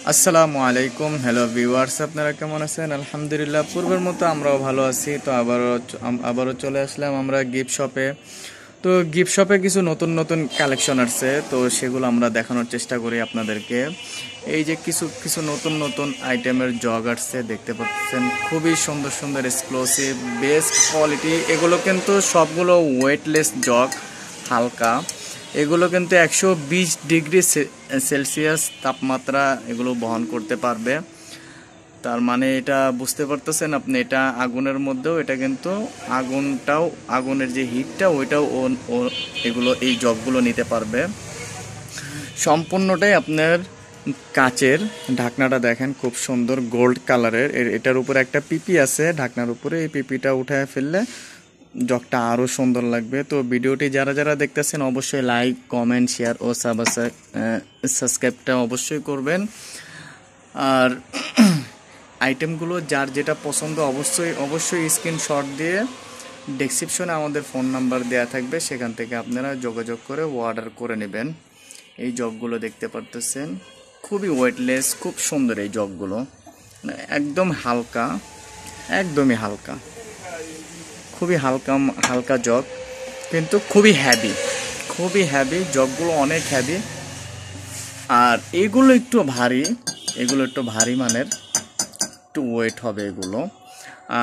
আসসালামু আলাইকুম, hello viewers, আপনারা কেমন আছেন? আলহামদুলিল্লাহ, পূর্বের মতো আমরাও ভালো আছি। তো আবারও চলে আসলাম আমরা গিফট শপে। তো গিফট শপে কিছু নতুন নতুন কালেকশন আসছে, তো সেগুলো আমরা দেখানোর চেষ্টা করি আপনাদেরকে। এই যে কিছু কিছু নতুন নতুন আইটেমের জগ আসছে, দেখতে পাচ্ছেন, খুবই সুন্দর সুন্দর এক্সক্লুসিভ বেস্ট কোয়ালিটি। এগুলো কিন্তু সবগুলো ওয়েটলেস জগ, হালকা। এগুলো কিন্তু 120 ডিগ্রি সেলসিয়াস তাপমাত্রা এগুলো বহন করতে পারবে। তার মানে এটা বুঝতে পারতেছেন আপনি, এটা আগুনের মধ্যেও এটা কিন্তু আগুনের যে হিটটা ওইটাও এগুলো এই জগগুলো নিতে পারবে। সম্পূর্ণটাই আপনার কাচের। ঢাকনাটা দেখেন, খুব সুন্দর গোল্ড কালারের। এটার উপরে একটা পিপি আছে ঢাকনার উপরে, এই পিপিটা উঠায় ফেললে জগটা আরও সুন্দর লাগবে। তো ভিডিওটি যারা যারা দেখতেছেন অবশ্যই লাইক, কমেন্ট, শেয়ার ও সাবস্ক্রাইবটা অবশ্যই করবেন। আর আইটেমগুলো যার যেটা পছন্দ অবশ্যই স্ক্রিনশট দিয়ে ডেসক্রিপশনে আমাদের ফোন নাম্বার দেওয়া থাকবে, সেখান থেকে আপনারা যোগাযোগ করে অর্ডার করে নেবেন। এই জগগুলো দেখতে পারতেছেন, খুবই ওয়েটলেস, খুব সুন্দর এই জগগুলো, একদম হালকা, একদমই হালকা, খুবই হালকা হালকা জগ, কিন্তু খুবই হ্যাভি জগগুলো, অনেক হ্যাভি। আর এগুলো একটু ভারী মানের, একটু ওয়েট হবে এগুলো।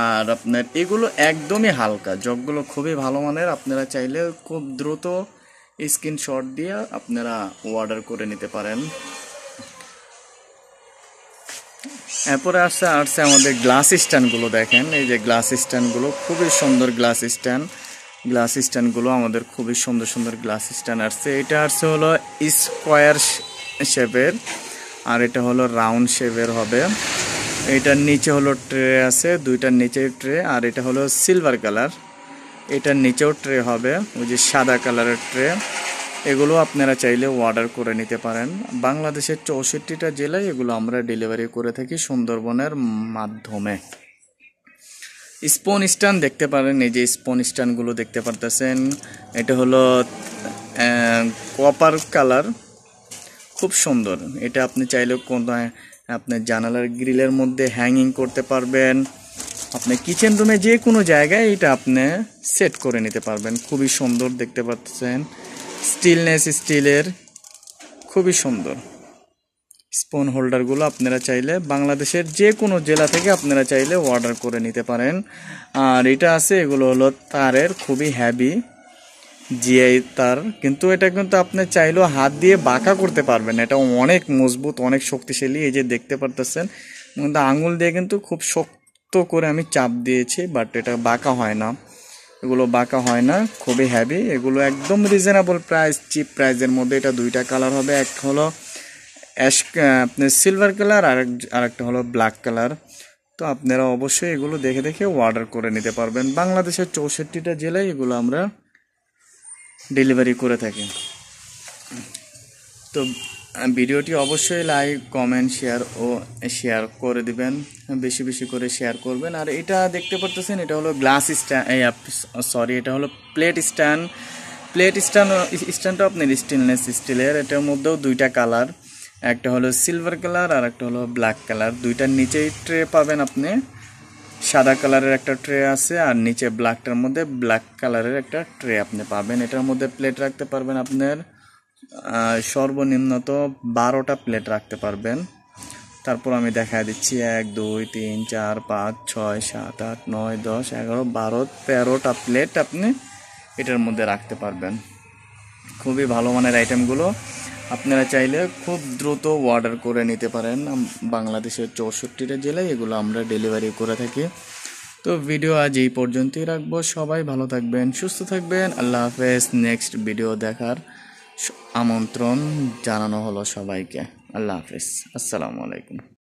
আর আপনার এগুলো একদমই হালকা জগগুলো, খুবই ভালো মানের। আপনারা চাইলে খুব দ্রুত স্ক্রিনশট দিয়ে আপনারা অর্ডার করে নিতে পারেন। এরপরে আসছে আমাদের গ্লাস স্ট্যান্ডগুলো। দেখেন, এই যে গ্লাস স্ট্যান্ডগুলো, খুবই সুন্দর গ্লাস স্ট্যান্ডগুলো আমাদের খুবই সুন্দর সুন্দর গ্লাস স্ট্যান্ড আসছে। এটা আসছে হলো স্কোয়ার শেপের, আর এটা হলো রাউন্ড শেপের হবে। এটার নিচে হলো ট্রে আছে, দুইটার নিচে ট্রে। আর এটা হলো সিলভার কালার, এটার নিচেও ট্রে হবে, ওই যে সাদা কালারের ট্রে। এগুলো আপনারা চাইলে অর্ডার করে নিতে পারেন। বাংলাদেশের 64টা জেলায় এগুলো আমরা ডেলিভারি করে থাকি সুন্দরবনের মাধ্যমে। স্পুন স্ট্যান্ড দেখতে পারেন, এই যে স্পুন স্ট্যান্ডগুলো দেখতে পারতেছেন। এটা হলো কপার কালার, খুব সুন্দর। এটা আপনি চাইলে আপনার জানালার গ্রিলের মধ্যে হ্যাঙ্গিং করতে পারবেন। আপনি কিচেন রুমে যে কোনো জায়গায় এটা আপনি সেট করে নিতে পারবেন। খুবই সুন্দর দেখতে পাচ্ছেন, স্টিলের, খুবই সুন্দর। স্পুন হোল্ডারগুলো আপনারা চাইলে বাংলাদেশের যে কোনো জেলা থেকে আপনারা চাইলে অর্ডার করে নিতে পারেন। আর এটা আছে, এগুলো হলো তারের, খুবই হ্যাভি জিআই তার, কিন্তু এটা কিন্তু আপনি চাইলেও হাত দিয়ে বাঁকা করতে পারবেন। এটা অনেক মজবুত, অনেক শক্তিশালী। এই যে দেখতে পারতেছেন, কিন্তু আঙুল দিয়ে কিন্তু খুব শক্ত করে আমি চাপ দিয়েছি, বাট এটা বাঁকা হয় না, এগুলো বাঁকা হয় না, খুবই হ্যাভি। এগুলো একদম রিজনেবল প্রাইস, চিপ প্রাইসের মধ্যে। এটা দুইটা কালার হবে, একটা হলো আপনার সিলভার কালার, আর একটা হলো ব্ল্যাক কালার। তো আপনারা অবশ্যই এগুলো দেখে দেখে অর্ডার করে নিতে পারবেন। বাংলাদেশের 64টা জেলায় এগুলো আমরা ডেলিভারি করে থাকি। তো ভিডিওটি অবশ্যই লাইক, কমেন্ট, শেয়ার করে দিবেন, বেশি বেশি করে শেয়ার করবেন। আর এটা দেখতে পারতেছেন, এটা হলো গ্লাস স্ট্যান্ড, এটা হলো প্লেট স্ট্যান্ডটা আপনার স্টেনলেস স্টিলের। এটার মধ্যেও দুইটা কালার, একটা হলো সিলভার কালার আর একটা হলো ব্ল্যাক কালার। দুইটার নিচেই ট্রে পাবেন আপনি, সাদা কালারের একটা ট্রে আছে, আর নিচে ব্ল্যাকটার মধ্যে ব্ল্যাক কালারের একটা ট্রে আপনি পাবেন। এটার মধ্যে প্লেট রাখতে পারবেন আপনার সর্বনিম্ন তো 12টা প্লেট রাখতে পারবেন। তারপর আমি দেখা দিচ্ছি 1 2 3 4 5 6 7 8 9 10 11 12 13টা প্লেট আপনি এটার মধ্যে রাখতে পারবেন। খুবই ভালো মানের আইটেমগুলো, আপনারা চাইলে খুব দ্রুত অর্ডার করে নিতে পারেন। বাংলাদেশের 64টা জেলায় এগুলো আমরা ডেলিভারি করে থাকি। তো ভিডিও আজ এই পর্যন্তই রাখবো। সবাই ভালো থাকবেন, সুস্থ থাকবেন। আল্লাহ হাফেজ। নেক্সট ভিডিও দেখার আমন্ত্রণ জানানো হলো সবাইকে। আল্লাহ হাফেজ, আসসালামু আলাইকুম।